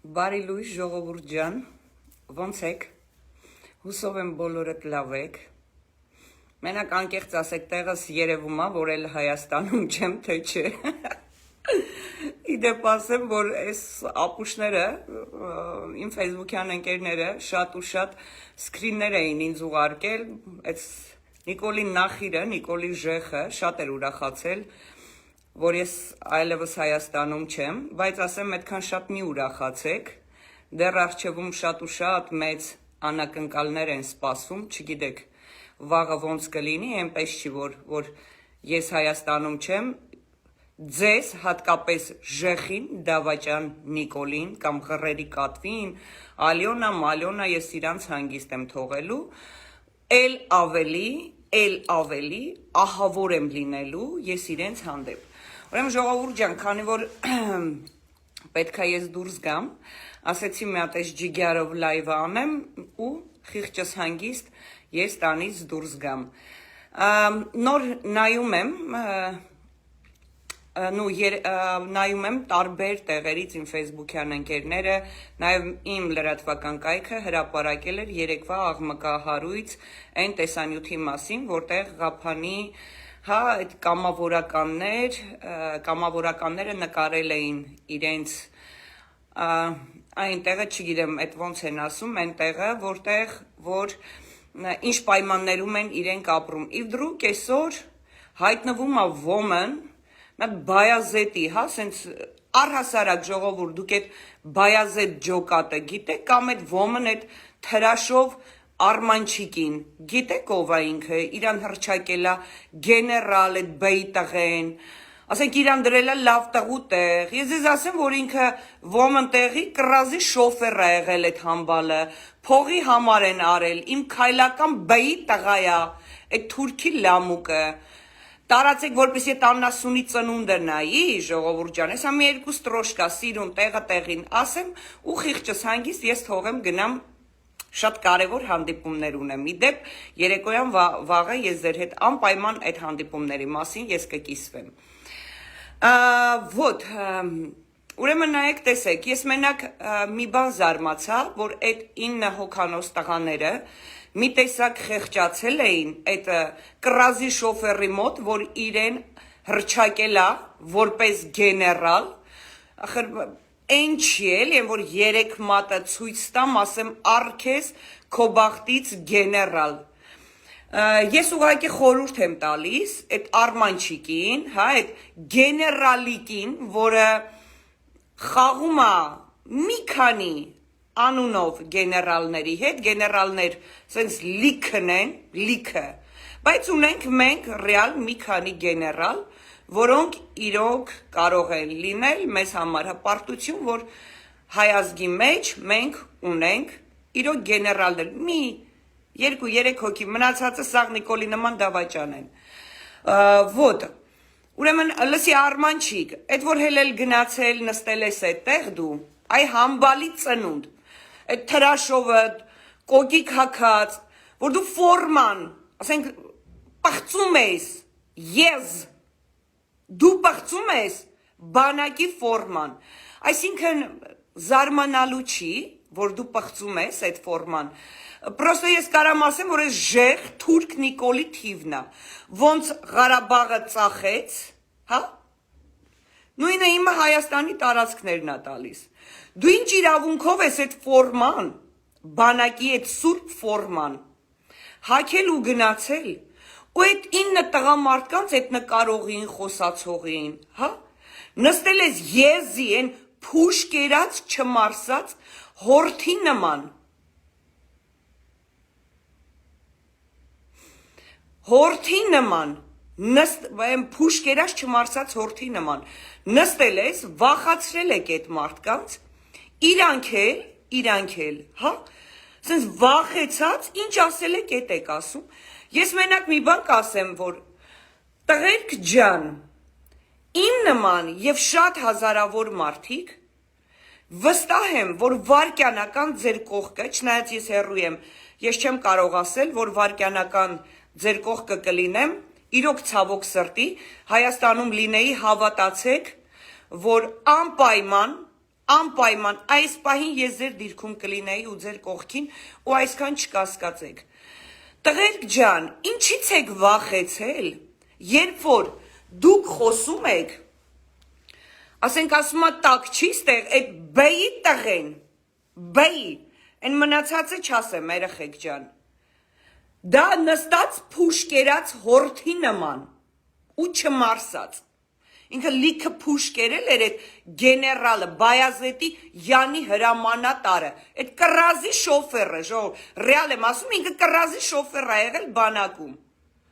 Բարի լույս ժողովուրդ ջան, ոնց եք, հուսով եմ բոլորդ լավ եք, մենակ անկեղծ ասեք տեղս երևում է, որ էլ Հայաստանում չեմ, թե չէ, իդեպ ասեմ, որ այս ապուշները, իմ ֆեյսբուքյան ընկերները շատ ու շատ սկրիններ էին ինձ ուղարկել, այս Նիկոլի նախիրը, Նիկոլի ժեխը շատ էր ուրախացել, որ ես այլևս Հայաստանում չեմ, բայց ասեմ այդքան շատ մի ուրախացեք, դեռ առջևում շատ ու շատ մեծ անակնկալներ են սպասում, չգիտեք, վաղը ոնց կլինի, այնպես չի, որ ես Հայաստանում չեմ, ձեզ հատկապես ժեխին, Դավաճան Նիկոլին կամ Ղռերի կատվին, Ալյոնա, ես իրանց հանգիստ եմ թողելու, էլ ավելի ահավոր եմ լինելու ես իրենց հանդեպ։ Ուրեմն ժողովուրդ ջան, քանի որ պետք է ես դուրս գամ, ասեցի մի հատ այս ջիգարով լայվը անեմ ու խիղճս հանգիստ ես տանից դուրս գամ։ Նոր նայում եմ տարբեր տեղերից իմ ֆեյսբուքյան ընկերները, նաև իմ լրատվական կայքը հրապարակել էր երեկվա աղմկահարույց այն տեսանյութի մասին, որտեղ Ղափանի այդ կամավորականները նկարել էին իրենց այն տեղը, չգիտեմ, այդ ոնց են ասում, այն տեղը, որ ինչ պայմաններում են իրենք ապրում։ Իվ դրուկ այսօր հայտնվում է ոմն, մատ բայազետի, սենց առհասարակ ժողովուրդ, դուք այդ բայազետ ջոկատը գիտեք, կամ այդ ոմն այդ թրաշով Արմանչիկին, գիտեք ով է ինքը, իրան հռչակելա գեներալ, այդ բեի տղեն, ասենք իրան դրելա լավ տղու տեղ, ես ձեզ ասեմ, որ ինքը ոմն տեղի կռազի շոֆեր է եղել այդ համբալը, փողի համար են արել, իմ քայլական բեի տղայա, այդ թուրքի լամուկը, տարածեք, որպեսի այդ աննասունի ծնունդը նայի, ժողովուրդ ջան, հեսա մի երկու ստրոշկա, սիրուն, տեղը տեղին, ասեմ, ու խիղճս հանգիստ ես թողեմ գնամ շատ կարևոր հանդիպումներ ունեմ, իդեպ երեկոյան վաղը ես ձեր հետ անպայման այդ հանդիպումների մասին ես կկիսվեմ։ Ուրեմն նայեք տեսեք, ես մենակ մի բան զարմացա, որ այդ 9 հոգանոց տղաները մի տեսակ խեղճացել էին այդ կռազի շոֆերի մոտ, որ իրեն հռչակելա որպես գեներալ, Այն չի էլ, որ 3 մատը ցույց տամ, ասեմ առքես քո բախտից գեներալ։ Ես ուղղակի խորհուրդ եմ տալիս այդ Արմանչիկին, այդ գեներալիկին, որը խաղում է մի քանի անունով գեներալների հետ, գեներալներ սենց լիքն են, լիքը, բայց ունենք մենք ռեալ մի քանի գեներալ, որոնք իրոք կարող են լինել մեզ համար հպարտություն, որ հայազգի մեջ մենք ունենք իրոք գեներալներ, մի 2-3 հոգի, մնացածը սաղ Նիկոլի նման Դավաճան են, ուրեմն լսի Արմանչիկ, այդ որ հելել գնացել նստել ես այդտեղ դու, այ համբալի ծնունդ, այդ թրաշովը, կոկիկ հագած, որ դու ֆորման, ասենք պղծում ես, դու պղծում ես բանակի ֆորման, այսինքն զարմանալու չի, որ դու պղծում ես այդ ֆորման, պրոստը ես կարամ ասեմ, որ ես ժեղ թուրք Նիկոլի թիվն է, ոնց Ղարաբաղը ծախեց, նույնը իմը Հայաստանի տարածքներն է տալիս, դու ինչ իրավունքով ես այդ ֆորման, բանակի այդ սուրբ ֆորման, հագել ու գնացել, ու այդ 9 տղամարդկանց այդ նկարողին, խոսացողին, նստել ես եզի են փուշ կերած չմարսած հորթի նման, փուշ կերած չմարսած հորթի նման, նստել ես, վախացրել եք այդ մարդկանց, իրանք էլ, սենց վախեցած, ինչ ասել եք էդ եք ասում, Ես մենակ մի բան կասեմ, որ տղերք ջան, իմ նման և շատ հազարավոր մարդիկ, վստահ եմ, որ վարկյանական ձեր կողքը, չնայած ես հեռու եմ, ես չեմ կարող ասել, որ վարկյանական ձեր կողքը կլինեմ, իրոք ցավոք սրտի, Հայաստանում լինեի հավատացեք, որ Անպայման այս պահին ես ձեր դիրքում կլինեի ու ձեր կողքին ու այսքան չկասկածեք։ Տղերք ջան, ինչից եք վախեցել, երբ որ դուք խոսում եք, ասենք ասում ա տակ չի ստեղ, այդ բեի տղեն, բեի, այն մնացածը չասեմ, երեխեք ջան, դա նստած փուշկերած հորթի նման ու չմարսած, ինքը լիքը փուշկերել էր այդ գեներալը, Բայազետի Յանի հրամանատարը, այդ կռազի շոֆերը, ռեալ եմ ասում, ինքը կռազի շոֆեր ա եղել բանակում,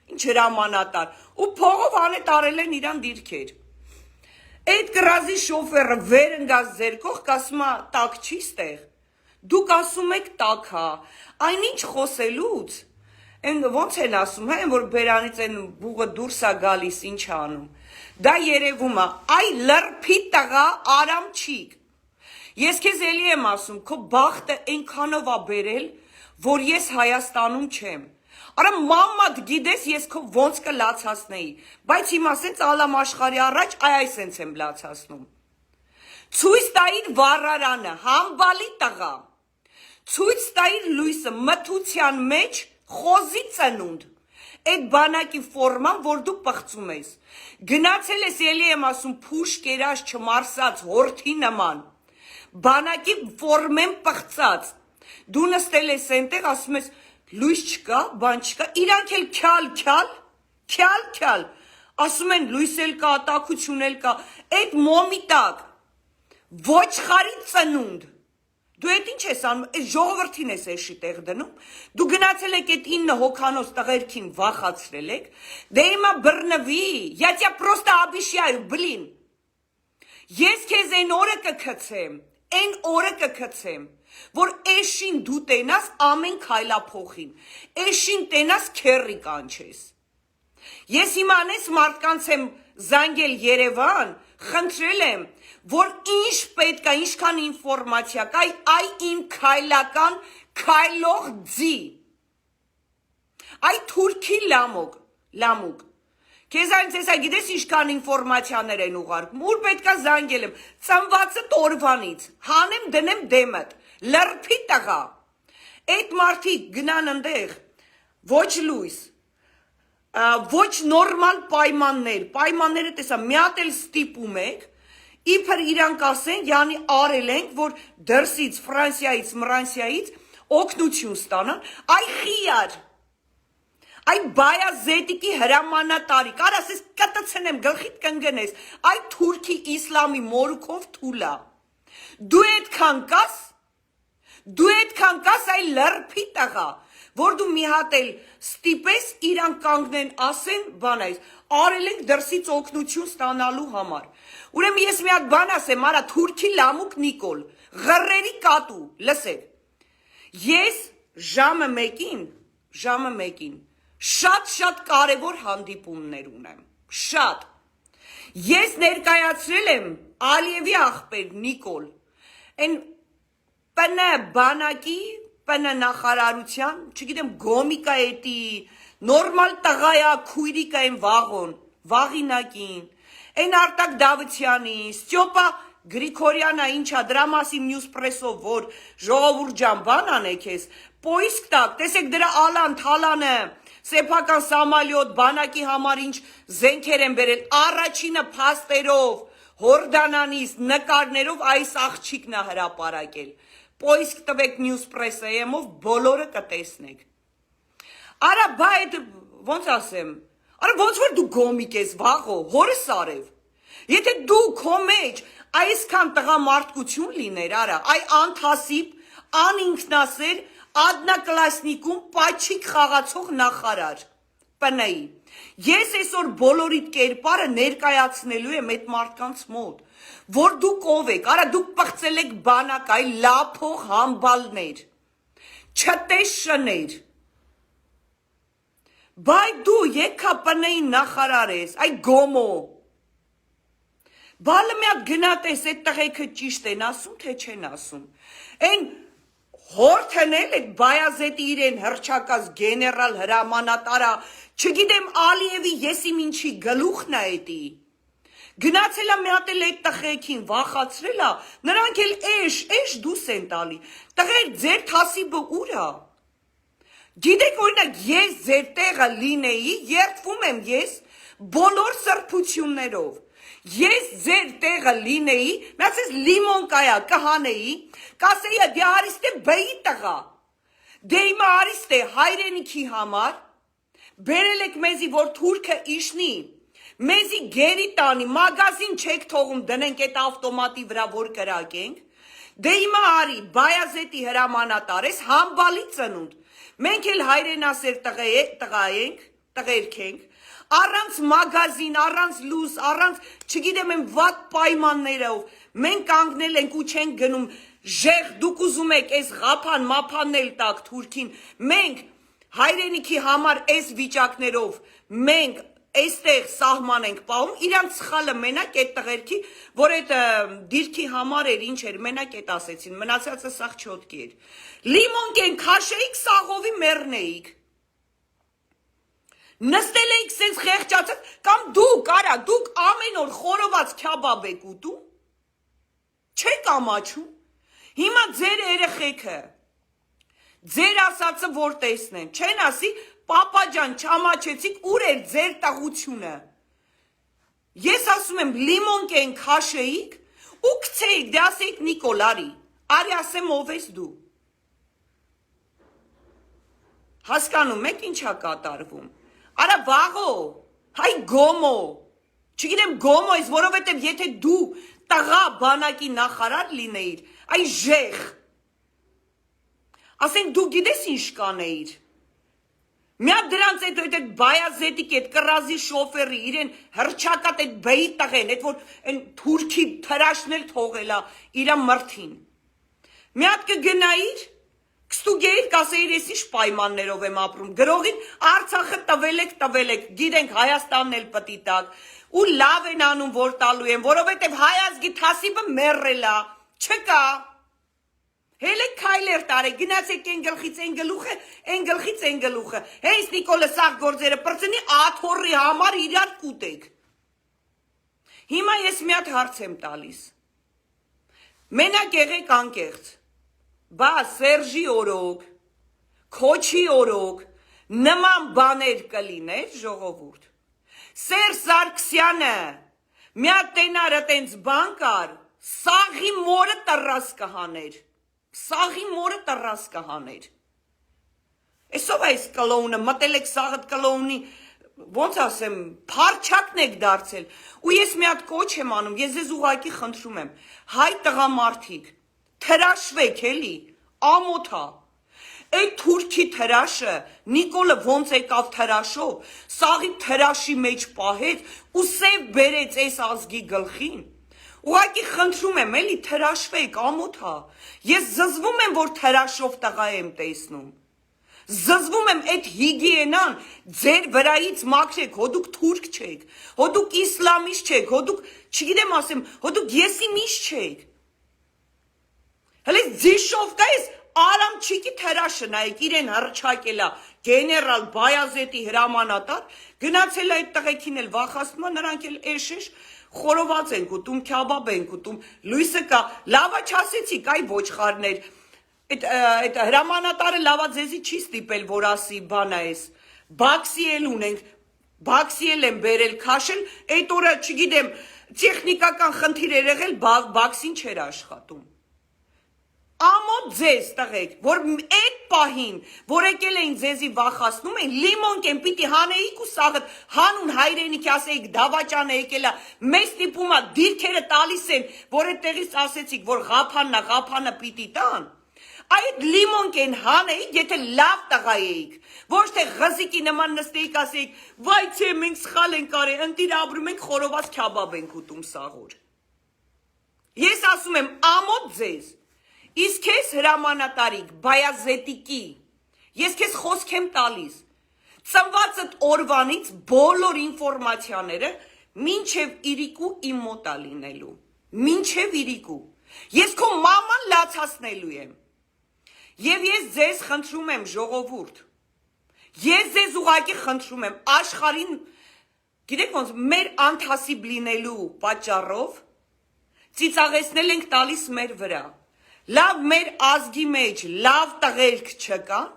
ինչ հրամանատար, ու փողով անետ արել են իրան դիրքեր։ Այդ կռազի շոֆերը վեր ընկած ձեր կողք ասում ա տակ չի ստեղ, դուք ասում եք տակ հա, այնինչ խոսելուց, այն ոնց են ասում, հա, որ բերանից այն բուղը դուրս ա գալիս, ինչ ա անում, դա երևում ա, այ լրփի տղա արամչիկ, ես քեզ էլի եմ ասում, քո բախտը այնքանով ա բերել, որ ես Հայաստանում չեմ, Արա մամադ գիտես ես քո ոնց կլացացնեի, բայց հիմա ասենց ալամ աշխարհի առաջ այս ենք եմ լացացնում։ Ցույց տայիր վառարանը, համբալի տղա։ Ցույց տայիր լույսը մթության մեջ խոզի ծնունդ։ Այդ բանակի ֆորման, որ դու պղծում ես։ Գնացել ես ելի եմ ասում փուշ կերած չմարսած հորթի նման։ Բանակի ֆորմեն պղծած։ Դու նստել ես այնտեղ ասում ես լույս չկա, բան չկա, իրանք էլ քյալ, ասում են լույս էլ կա, տաքություն էլ կա, այդ մոմի տակ, ոչխարի ծնունդ, դու այդ ինչ ես անում, այդ ժողովրդին ես էշի տեղ դնում, դու գնացել եք այդ 9 հոգանոց տղերքին վախացրել եք, դե հիմա բռնվի, я тебя просто обещаю, блин, ես քեզ այն օրը կգցեմ, որ էշին դու տենաս ամեն քայլափոխին, էշին տենաս քերի կանչես։ Ես իմանես մարդկանց եմ զանգել Երևան, խնդրել եմ, որ ինչ պետք է, ինչքան ինֆորմացիա կա, այ իմ քայլական քայլող ձի, այ թուրքի լամուկ, Քեզ այն ցեսա գիտես ինչքան ինֆորմացիաներ են ուղարկում, ուր պետքա զանգել եմ, ծնվածը տորվանից, հանեմ դնեմ դեմդ, լրփի տղա, այդ մարդիկ գնան ընդեղ, ոչ լույս, ոչ նորմալ պայմանները տեսա, մի հատ էլ ստիպում եք, իբր իրանք ասեն, յանի արել ենք, որ դրսից, Ֆրանսիայից, օգնություն ստանան, այ խիար, Այ Բայազետիկի հրամանատարի, կար ասես կտցնեմ գլխիդ կընկնես, այ թուրքի իսլամի մորուքով թուլա, դու այդքան կաս այ լրփի տղա, որ դու մի հատ էլ ստիպես իրանք կանգնեն ասեն բան այս, արել ենք դրսից օգնություն ստանալու համար, ուրեմն ես մի հատ բան ասեմ, արա թուրքի լամուկ Նիկոլ, ղռերի կատու, լսեք, ես ժամը մեկին, շատ կարևոր հանդիպումներ ունեմ, շատ, ես ներկայացրել եմ Ալիևի աղբեր Նիկոլ, են պնը բանակի, պնը նախարարության, չգիտեմ գոմիկա էտի, նորմալ տղայա քույրիկա են վաղինակին, են Արտակ Դավթյանի, Ստյոպա Գրիգորյանը ինչա դրա մասին նյուզպրեսով որ ժողովուրդ ջան բան անեք ես, պոիսկ տակ, տեսեք դրա ալան թալանը, սեփական սամալյոտ բանակի համար ինչ զենքեր են բերել, առաջինը փաստերով, հորդանանից, նկարներով այս աղջիկն է հրապարակել, պոիսկ տվեք նյուզպրեսայեմով բոլորը կտեսնեք, արա բա այդ ոնց ասեմ, արա ոնց որ դու գոմիկ ես վաղո, հորս արև, եթե դու քո մեջ այսքան տղամարդկություն լիներ, արա, այ անթասիբ, անինքնասեր, Ադնակլասնիկում պաչիկ խաղացող նախարար, պնայի, ես այսօր բոլորիդ կերպարը ներկայացնելու եմ այդ մարդկանց մոտ, որ դուք ով եք, արա դուք պղծել եք բանակ, այ լափող համբալներ, չտեշներ, բայ դու եկա պնայի նախարար ես, այ գոմո, բալը մի հատ գնատես այդ տղեքը ճիշտ են ասում, թե չեն ասում, այն Հորթն էլ այդ Բայազետի իրեն հրճակած գեներալ հրամանատարա, չգիտեմ Ալիևի ես իմ ինչի գլուխն է էտի, Գնացել է մի հատ էլ այդ տղեկին վախացրել է, նրանք էլ էշ դուս են տալի։ Տղեր, ձեր թասիբը ուր է։ Գիտեք, օրինակ, ես ձեր տեղը լինեի, երդվում եմ ես բոլոր սրբություններով։ Ես ձեր տեղը լինեի, մյացես լիմոն կայա, կհանեի, կասեի, դե արիստե բեի տղա, դե իմը արիստե հայրենիքի համար, բերել եք մեզի, որ թուրքը իշնի, մեզի գերի տանի, մագազին չեք թողում դնենք այդ ավտոմատի վրա, որ կրակենք, դե իմը արի, բայազետի հրամանատար ես, համբալի ծնունդ, մենք էլ հայրենասեր տղերք ենք, առանց մագազին, առանց լուս, առանց, չգիտեմ եմ վատ պայմաններով, մենք կանգնել ենք ու չենք գնում, ժեղ դուք ուզում եք այս ғապան, մապաննել տակ թուրքին, մենք հայրենիքի համար այս վիճակներով, մենք այստեղ սահման ենք պահում, իրանց սխալը մենակ այդ տղերքի, որ այդ դիրքի համար էր, ինչ էր, մենակ այդ ասեցին, մնացածը սաղ չոտքի էր, լիմոնք են քաշեիք, սաղովի մեռնեիք, նստել էիք սենց խեղճացած, կամ դուք, արա, դուք ամեն օր խորոված քյաբաբ եք ուտում, չեք ամաչում, հիմա ձեր երեխեքը, ձեր ասածը որ տեսնեն, չեն ասի, պապաջան չամաչեցիք, ուր էր ձեր տաղությունը, ես ասում եմ, լիմոնք են քաշեիք, ու կցեիք, դե ասեիք Նիկոլ, արի ասեմ ով ես դու, հասկանում եք ինչա կատարվում, արա վաղո, հայ գոմո, չգիտեմ գոմո ես, որովհետև եթե դու տղա բանակի նախարար լինեիր, այ ժեղ, ասենք դու գիտես ինչ կանեիր, միատ դրանց այդ բայազետիկ, այդ կռազի շոֆերի, իրեն հրճակատ այդ բեի տղեն, այդ որ թուրքի թրաշնել թողելա իրա մրթին, միատ կգնայիր, կստուգեիր կասեիր ես ինչ պայմաններով եմ ապրում, գրողին Արցախը տվել եք, գիտենք Հայաստանն էլ պտի տակ, ու լավ են անում, որ տալու են, որովհետև հայազգի թասիբը մեռելա, չկա, հելեք քայլեր տարեք, գնացեք են գլխից, հենց Նիկոլը սաղ գործերը պրծնի աթորի համար իրար կուտեք, հիմա ես մի հատ հարց եմ տալիս, մենակ եղեք անկեղծ, բա Սերժի օրոք, Քոչի օրոք, նման բաներ կլիներ ժողովուրդ, Սերժ Սարգսյանը, միատ տենարը տենց բան կար, սաղի մորը տրաս կհաներ, Էսով այս կլոունը, մտել եք սաղըտ կլոունի, ոնց ասեմ, պարչակն եք դարձել, ու ես մի հատ կոչ եմ անում, ես ձեզ ուղղակի խնդրում եմ, հայ տղամարդիկ, թրաշվեք էլի, ամոթա, այդ թուրքի թրաշը, Նիկոլը ոնց եկավ թրաշով, սաղի թրաշի մեջ պահեց ու սև բերեց այս ազգի գլխին, ուղղակի խնդրում եմ էլի թրաշվեք, ամոթա, ես զզվում եմ, որ թրաշով տղա եմ տեսնում, զզվում եմ այդ հիգիենան ձեր վրայից մաքրեք, հո դուք թուրք չեք, հո դուք իսլամիստ չեք, հո դուք, չգիտեմ ասեմ, հո դուք եսիմիստ չեք, հələ ձիշով կա ես Արամչիկի թրաշը նայեք, իրեն հրճակելա գեներալ Բայազետի հրամանատար, գնացել այդ տղեկին էլ վախացնում, նրանք էլ էշ խորոված ենք ուտում, քյաբաբ ենք ուտում, լույսը կա, լավա չասեցիք, այ ոչխարներ, այդ հրամանատարը լավա ձեզի չի ստիպել, որ ասի բանա ես, բաքսի էլ ունենք, բաքսի էլ են բերել քաշել, այդ օրը չգիտեմ, տեխնիկական խնդիր էր եղել, բաքսին չէր աշխատում, ամոթ ձեզ տղեք, որ այդ պահին, որ եկել էին ձեզի վախացնում են, լիմոնք են պիտի հանեիք ու սաղըտ, հանուն հայրենիքի ասեիք դավաճանը եկելա, մեզ տիպումա դիրքերը տալիս են, որ այդ տեղից ասեցիք, որ ғապանը պիտի տան, այդ լիմոնք են հանեիք, եթե լավ տղա էիք, ոչ թե ղզիկի նման նստեիք ասեիք, վայ չէ մենք սխալ ենք արել, ընտիր ապրում ենք խորոված քյաբաբ ենք ուտում սաղոր, ես ասում եմ ամոթ ձեզ, Իսկ քեզ հրամանատարիկ, բայազետիկի, ես քեզ խոսք եմ տալիս, ծնվածդ օրվանից բոլոր ինֆորմացիաները մինչև իրիկու իմ մոտա լինելու, մինչև իրիկու, ես քո մաման լացացնելու եմ, և ես ձեզ խնդրում եմ ժողովուրդ, ես ձեզ ուղղակի խնդրում եմ աշխարհին Գիտեք ոնց մեր անթասիբ լինելու պատճառով ծիծաղեցնել ենք տալիս մեր վրա։ Լավ մեր ազգի մեջ լավ տղերք չկան,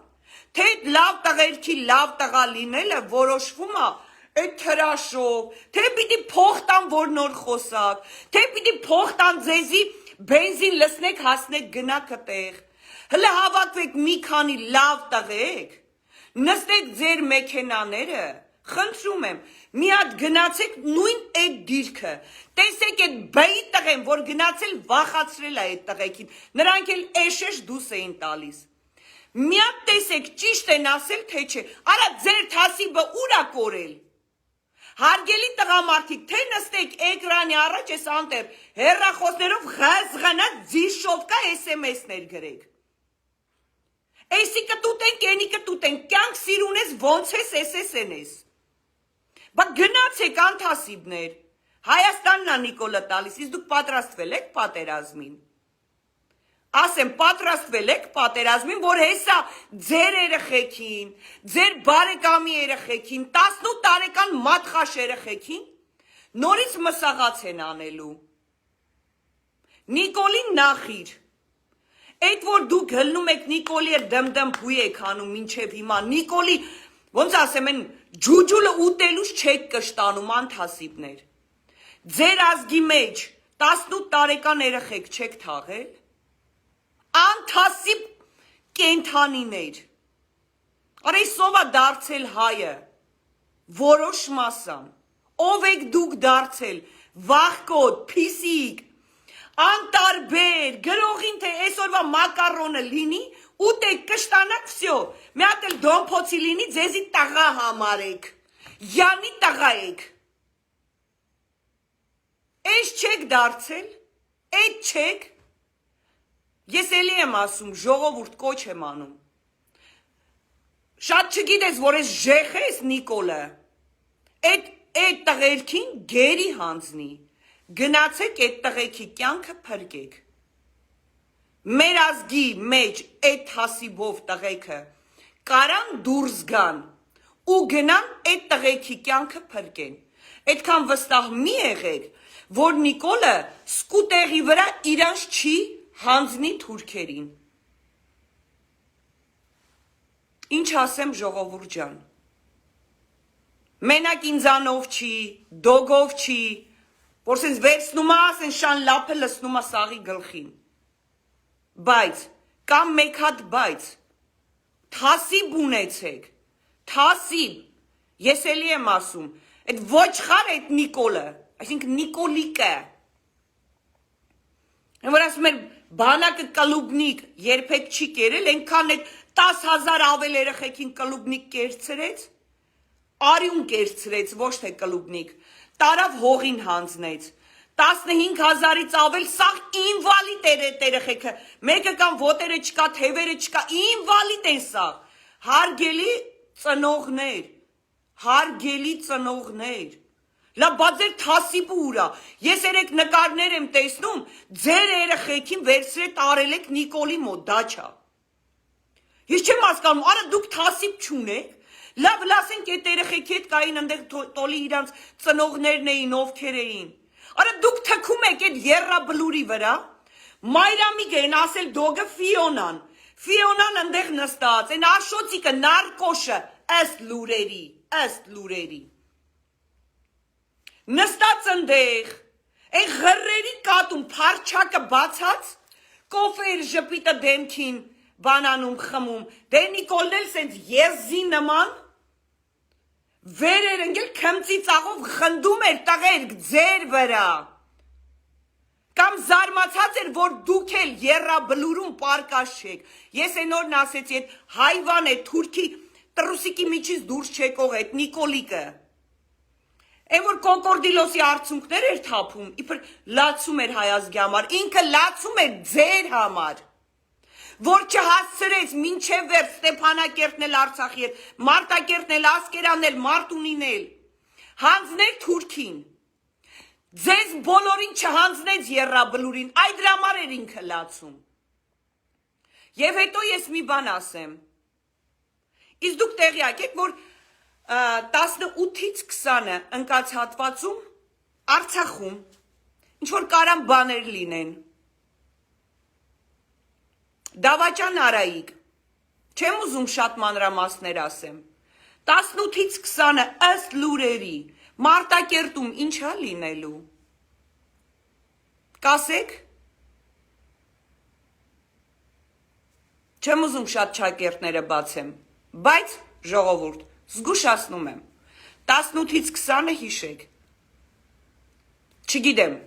թե լավ տղերքի լավ տղա լինելը որոշվում է այդ թրաշով, թե պիտի փող տան, որ նոր խոսակ, թե պիտի փող տան ձեզի բենզին լցնեք, հասնեք գնաք այդտեղ։ Հələ հավաքվեք մի քանի լավ տղեկ, նստեք ձեր մեքենաները, խնդրում եմ, մի հատ գնացեք նույն այդ դիրքը, տեսեք այդ բեի տղեն, որ գնացել վախացրել է այդ տղեկին, նրանք էլ էշեշ դուս էին տալիս։ Մի հատ տեսեք, ճիշտ են ասել, թե չէ, արա ձեր թասիբը ուր է կորել։ Հարգելի տղամարդիկ, թե նստեք էկրանի առաջ ես անտեր, հեռախոսներով ղազղանած ձիշով կա SMS-ներ գրեք։ Էսի կտուտենք, ենի կտուտենք, կյանք սիրուն ես, ոնց ես SSN ես։ Բա գնացեք անթասիբներ, Հայաստանն է Նիկոլը տալիս, իսկ դուք պատրաստվել եք պատերազմին։ Ասեմ, պատրաստվել եք պատերազմին, որ հեսա ձեր երեխեքին, ձեր բարեկամի երեխեքին, 18 տարեկան մատխաշ երեխեքին, նորից մսաղաց են անելու։ Նիկոլին նախիր, այդ որ դուք հլնում եք Նիկոլի դմդմ փույ եք անում մինչև հիմա, Նիկոլի, ոնց ասեմ, են ջուջուլը ուտելուց չեք կշտանում անթասիբներ։ Ձեր ազգի մեջ 18 տարեկան երեխեք չեք թաղել, անթասիբ կենթանիներ, արի սովա դարձել հայը, որոշ մասան, ով եք դուք դարձել, վախկոտ, պիսիկ, անտարբեր, գրողին թե այսօրվա մակարոնը լինի, ուտեք կշտանակ վսյո, մի հատ էլ դոմփոցի լինի, ձեզի տղա համարեք, յանի տղա եք, այս չեք դարձել, այդ չեք, ես էլի եմ ասում, ժողովուրդ կոչ եմ անում, շատ չգիտես, որ ես ժեխ ես Նիկոլը, այդ տղերքին գերի հանձնի, գնացեք այդ տղեքի կյանքը փրկեք, մեր ազգի մեջ այդ թասիբով տղեքը կարան դուրս գան ու գնան այդ տղեքի կյանքը փրկեն, այդքան վստահ մի եղեք, որ Նիկոլը սկուտեղի վրա իրանց չի հանձնի թուրքերին, ինչ ասեմ ժողովուրդ ջան, մենակ ինձանով չի, դոգով չի, որ սենց վերցնում ասեն շան լապը լսնում սաղի գլխին, բայց, կամ մեկ հատ բայց, թասիբ ունեցեք, թասիբ, ես էլի եմ ասում, այդ ոչխար այդ Նիկոլը, այսինքն Նիկոլիկը, որ ասում էր բանակը կլուբնիկ երբեք չի կերել, ենքան այդ 10,000 ավել երեխեքին կլուբնիկ կերցրեց, արյուն կերցրեց, ոչ թե կլուբնիկ, տարավ հողին հանձնեց, 15,000-ից ավել սաղ ինվալիդ երեխեքը, մեկը կամ ոտերը չկա, թևերը չկա, ինվալիդ են սաղ, հարգելի ծնողներ, լավ բա ձեր թասիբը ուրա, ես երեք նկարներ եմ տեսնում, ձեր երեխեքին վերցրեք տարել եք Նիկոլի մոտ, դա չա, ես չեմ հասկանում, արա դուք թասիբ չունեք, լավ լասենք այդ երեխեքի հետ կային ընդեղ տոլի իրանց ծնողներն էին, ովքեր էին, արա դուք թքում եք այդ եռաբլուրի վրա, մայրամիգ են ասել դոգը Ֆիոնան ընդեղ նստած, են աշոցիկը նարկոշը, ըստ լուրերի, նստած ընդեղ, են ղրերի կատում պարչակը բացած, կոֆեր ժպիտը դեմքին բանանում խմում, դե Նիկոլն էլ սենց եզի նման, վեր էր ընգել քմծի ծաղով խնդում էր տղերք ձեր վրա, կամ զարմացած էր, որ դուք էլ եռաբլուրում պարկաշ չեք, ես են օրն ասեցի, այդ հայվան է, թուրքի տրուսիկի միջից դուրս չեկող այդ Նիկոլիկը, Են որ կոկորդիլոսի արցունքներ էր թափում, իբր լացում էր հայազգի համար, ինքը լացում էր ձեր համար, որ չհասցրեց մինչև վերջ Ստեփանակերտն էլ Արցախի հետ, Մարտակերտն էլ Ասկերանն էլ Մարտունին էլ, հանձներ թուրքին, ձեզ բոլորին չհանձնեց եռաբլուրին, այդ դրա համար էր ինքը լացում, և հետո ես մի բան ասեմ, իսկ դուք տեղյակ եք, որ 18-ից 20-ը ընկած հատվածում Արցախում ինչ-որ կարան բաներ լինեն, դավաճան Արայիկ, չեմ ուզում շատ մանրամասներ ասեմ, 18-ից 20-ը ըստ լուրերի Մարտակերտում ինչա լինելու, կասեք, չեմ ուզում շատ չակերտները բացեմ, բայց ժողովուրդ, զգուշացնում եմ, 18-ից 20-ը հիշեք, չգիտեմ,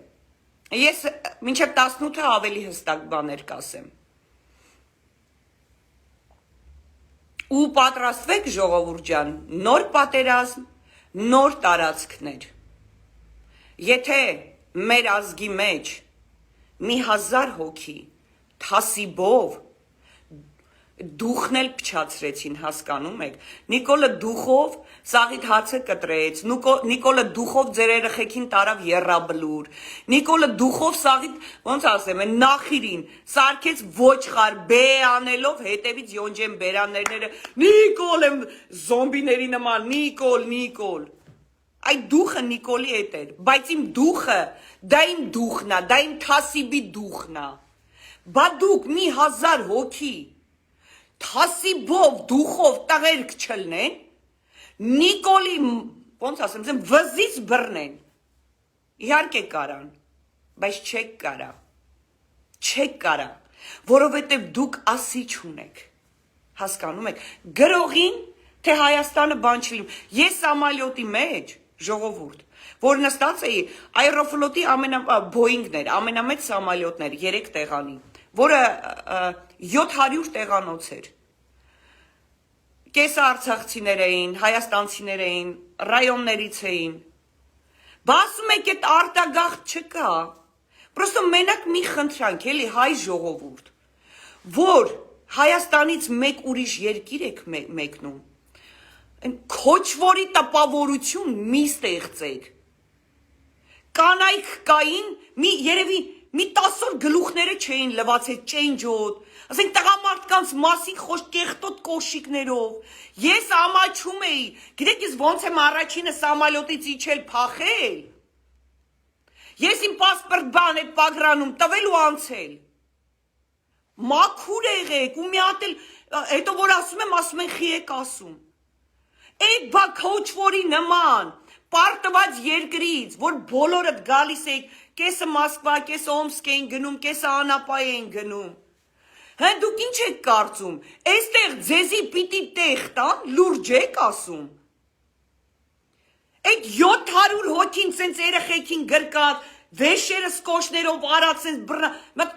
ես մինչև 18-ը ավելի հստակ բաներ կասեմ, ու պատրաստվեք ժողովուրդ ջան, նոր պատերազմ, նոր տարածքներ, եթե մեր ազգի մեջ մի 1000 հոգի թասիբով դուխն էլ փչացրեցին, հասկանում եք, Նիկոլը դուխով սաղիթ հացը կտրեց, Նիկոլը դուխով ձեր երեխեքին տարավ եռաբլուր, Նիկոլը դուխով սաղիթ, ոնց ասեմ, նախիրին սարքեց ոչխար, բե անելով հետևից յոնջեն բերաններները, Նիկոլ եմ զոմբիների նման, Նիկոլ, այդ դուխը Նիկոլի հետ էր, բայց իմ դուխը, դա իմ դուխն է, դա իմ թասիբի դուխն է, բա դուք մի 1000 հոգի թասիբով, դուխով տղերք չլնեն, Նիկոլի, ոնց ասեմ, ձեն վզից բռնեն, իհարկե կարան, բայց չեք կարա, որովհետև դուք ասի չունեք, հասկանում եք, գրողին, թե Հայաստանը բան չլինում, ես Սամալյոտի մեջ, ժողովուրդ, որ նստած էի, Aeroflot-ի Boeing-ներ, ամենամեծ Սամալյոտներ, 3 տեղանի, որը 700 տեղանոց էր, կեսը արցախցիներ էին, հայաստանցիներ էին, ռայոններից էին, բա ասում եք էդ արտագաղթ չկա, պրոստո մենակ մի խնդրանք, էլի հայ ժողովուրդ, որ Հայաստանից մեկ ուրիշ երկիր եք մեկնում, քոչվորի տպավորություն մի ստեղծեք, կանայք կային, երևի մի 10 օր գլուխները չէին լվացել ճենջոտ, ասենք տղամարդկանց մասին խոշ կեղտոտ կոշիկներով, ես ամաչում էի, գիտեք ես ոնց եմ առաջինը Սամալյոտից իջել փախել, ես իմ պասպորտ բան այդ Պագրանում տվել ու անցել, մաքուր եղեք ու մի հատ էլ, հետո որ ասում են խի եք ասում, այդ բա քոչվորի նման, պարտված երկրից, որ բոլորդ գալիս եք, կեսը Մոսկվա, կեսը Օմսկ էին գնում, կեսը Անապա էին գնում, հեն դուք ինչ եք կարծում, այստեղ ձեզի պիտի տեղ տան, լուրջ եք ասում, այդ 700 հոգին սենց երեխեքին գրկած, վեշերը սկոշներով արած սենց բռնա,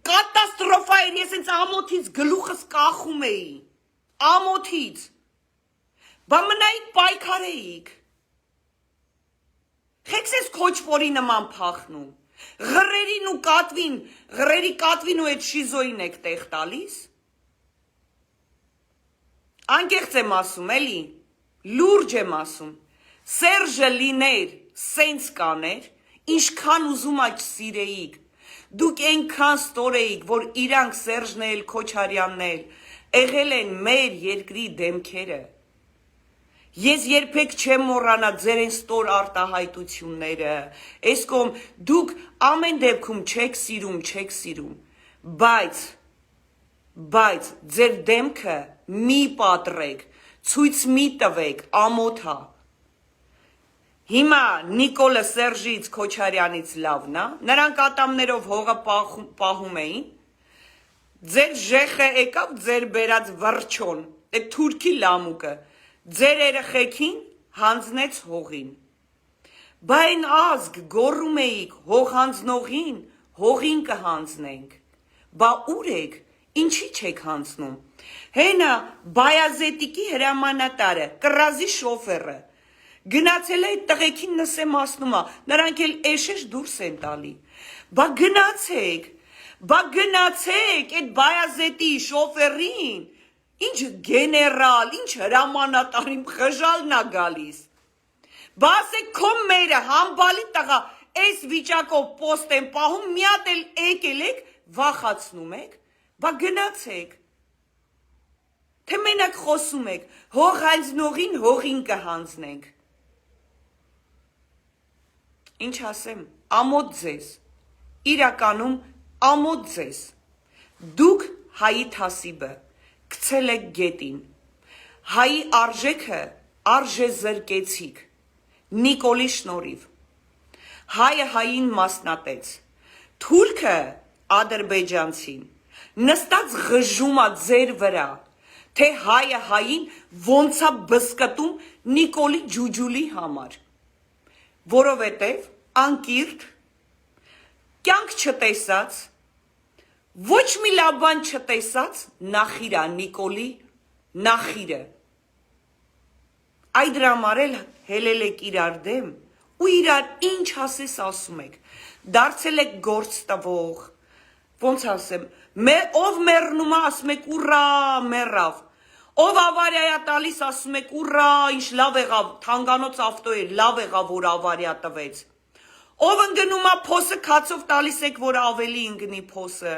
կատաստրոֆա էր, ես սենց ամոթից գլուխս կախում էի, ամոթից, բա մնայիք պայքարեիք, խեք սենց քոչվորի նման փախնում, Ղրերի կատվին ու այդ շիզոին եք տեղ տալիս, անկեղծ եմ ասում, էլի, լուրջ եմ ասում, Սերժը լիներ, սենց կաներ, ինչքան ուզում աչ սիրեիք, դուք ենքան ստոր էիք, որ իրանք Սերժն էլ, Քոչարյանն էլ, եղել են մեր երկրի դեմքերը, ես երբեք չեմ մոռանա ձեր են ստոր արտահայտությունները, այս կողմ դուք ամեն դեպքում չեք սիրում, բայց ձեր դեմքը մի պատռեք, ցույց մի տվեք, ամոթա, հիմա Նիկոլը Սերժից Քոչարյանից լավն է, նրանք ատամներով հողը պահում էին, ձեր ժեխը եկավ ձեր բերած վրչոն, այդ թուրքի լամուկը, ձեր երեխեքին հանձնեց հողին, բա այն ազգ գոռում էիք հող հանձնողին, հողին կհանձնենք, բա ուր եք, ինչի չեք հանձնում, հենա Բայազետիկի հրամանատարը, կռազի շոֆերը, գնացել է այդ տղեկին նսեմ ասնում է, նրանք էլ էշեշ դուրս են տալի, բա գնացեք այդ Բայազետի շոֆերին, ինչ գեներալ, ինչ հրամանատար, իմ խժալն է գալիս, բա ասեք քո մերը համբալի տղա, այս վիճակով պոստ են պահում, մի հատ էլ եկել եք, վախացնում եք, բա գնացեք, Թե մենակ խոսում եք, հող հանձնողին հողին կհանձնենք։ Ինչ ասեմ, ամոթ ձեզ, իրականում ամոթ ձեզ, դուք հայի թասիբը գցել եք գետին, հայի արժեքը արժե զրկեցիք, Նիկոլի շնորհիվ, հայը հային մասնատեց, թուրքը ադրբեջանցին, նստած ղժում է ձեր վրա, թե հայը հային ոնց է բզկտում Նիկոլի ջուջուլի համար, որովհետև անկիրթ, կյանք չտեսած, ոչ մի լավ բան չտեսած նախիր է Նիկոլի նախիրը, այդ համար էլ հելել եք իրար դեմ ու իրար ինչ ասես ասում եք, դարձել եք գործ տվող, ոնց ասեմ, ով մեռնում է ասում եք ուռա մեռավ, ով ավարիա տալիս ասում եք ուռա ինչ լավ եղավ, թանգանոց ավտո էր, լավ եղավ որ ավարիա տվեց, ով ընկնում է փոսը քացով տալիս եք որ ավելի ընկնի փոսը,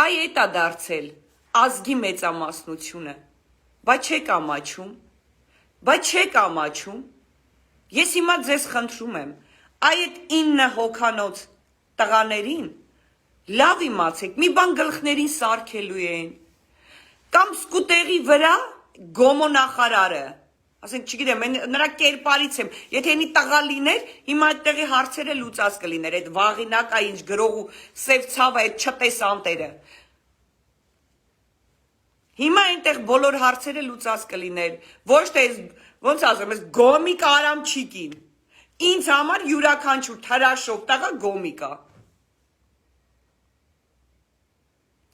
այ էդ է դարձել ազգի մեծամասնությունը, բայց չեք ամաչում, ես հիմա ձեզ խնդրում եմ, այդ 9 հոգանոց տղաներին լավ իմացեք, մի բան գլխներին սարքելու են, կամ սկուտեղի վրա գոմո նախարարը, ասենք չգիտեմ, նրա կերպարից եմ, եթե ինի տղա լիներ, հիմա այդտեղի հարցերը լուծած կլիներ, այդ վաղինակա ինչ գրող ու սև ցավը, այդ չտես անտերը, հիմա այնտեղ բոլոր հարցերը լուծած կլիներ, ոչ թե ոնց ասեմ, ես գոմիկ արամ չիկին, ինձ համար յուրաքանչյուր թրաշող տղա գոմիկա,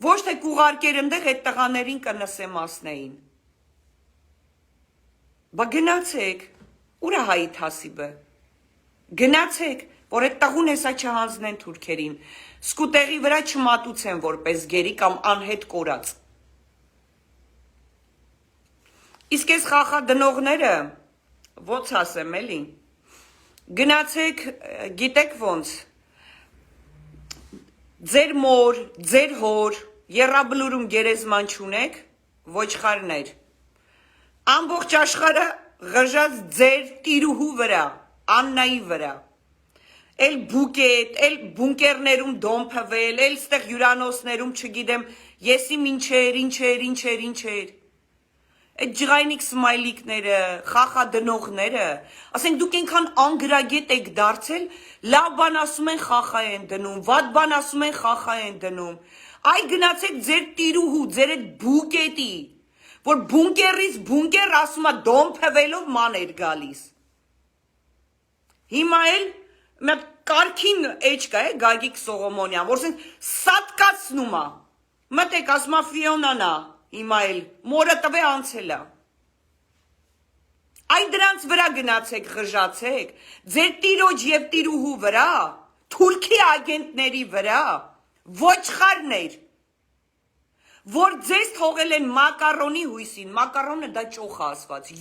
ոչ թե կուղարկեր ընդեղ այդ տղաներին կնսեմ ասնեին, բա գնացեք, ուր է հայի թասիբը, գնացեք, որ այդ տղուն հեսա չհանձնեն թուրքերին, սկուտեղի վրա չմատուցեն որպես գերի կամ անհետ կորած, իսկ ես խախադնողները, ոնց ասեմ էլի, գնացեք, գիտեք ոնց, ձեր մոր, ձեր հոր, եռաբլուրում գերեզման չունեք, ոչխարներ, ամբողջ աշխարհը ղժած ձեր տիրուհու վրա, Աննայի վրա, էլ բուկետ, էլ բունկերներում դոմփվել, էլ ստեղ հյուրանոցներում չգիտեմ, եսիմ ինչեր, այդ ջղայնիկ սմայլիկները, խախադնողները, ասենք դուք այնքան անգրագետ եք դարձել, լավ բան ասում են խախա են դնում, վատ բան ասում են խախա են դնում, այ գնացեք ձեր տիրուհու, ձեր այդ բուկետի, որ բունկերից բունկեր ասում է դոմփվելով ման էր գալիս, հիմա էլ մեկ կարքին էջ կա է Գագիկ Սողոմոնյան, որ սատկացնում է, մտեք ասում է Ֆիոնան է, հիմա էլ մորը տվե անցել է, այն դրանց վրա գնացեք ղժացեք, ձեր տիրոջ և տիրուհու վրա, թուրքի ագենտների վրա, ոչխարներ, որ ձեզ թողել են մակարոնի հույսին, մակարոնը դա ճոխ ասված,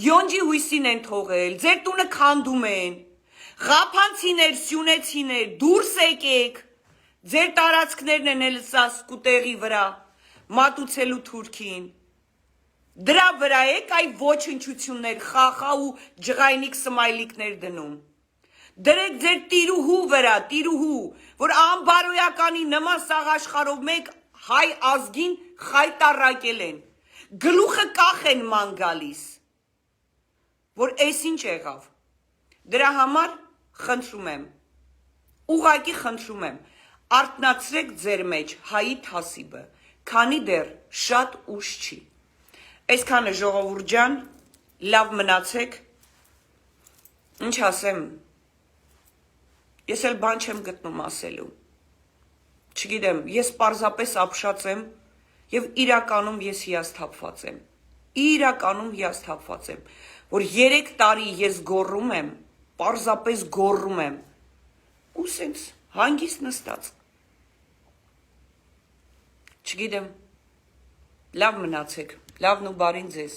յոնջի հույսին են թողել, ձեր տունը քանդում են, Ղափանցիներ, սյունեցիներ, դուրս եկեք, ձեր տարածքներն են էլ սա սկուտեղի վրա, մատուցելու թուրքին, դրա վրա եք այ ոչնչություններ, խախա ու ջղայնիկ սմայլիկներ դնում, դրեք ձեր տիրուհու վրա, որ անբարոյականի նման սաղ աշխարհով մեկ հայ ազգին խայտառակել են, գլուխը կախ են ման գալիս, որ էս ինչ եղավ, դրա համար խնդրում եմ, ուղղակի խնդրում եմ, արթնացրեք ձեր մեջ հայի թասիբը, քանի դեռ շատ ուշ չի, այսքանը ժողովուրդ ջան, լավ մնացեք, ինչ ասեմ, ես էլ բան չեմ գտնում ասելու, չգիտեմ, ես պարզապես ապշած եմ և իրականում ես հիասթափված եմ, որ 3 տարի ես գոռում եմ, պարզապես գոռում եմ, ու սենց հանգիստ նստած, չգիտեմ, լավ մնացեք, լավն ու բարին ձեզ։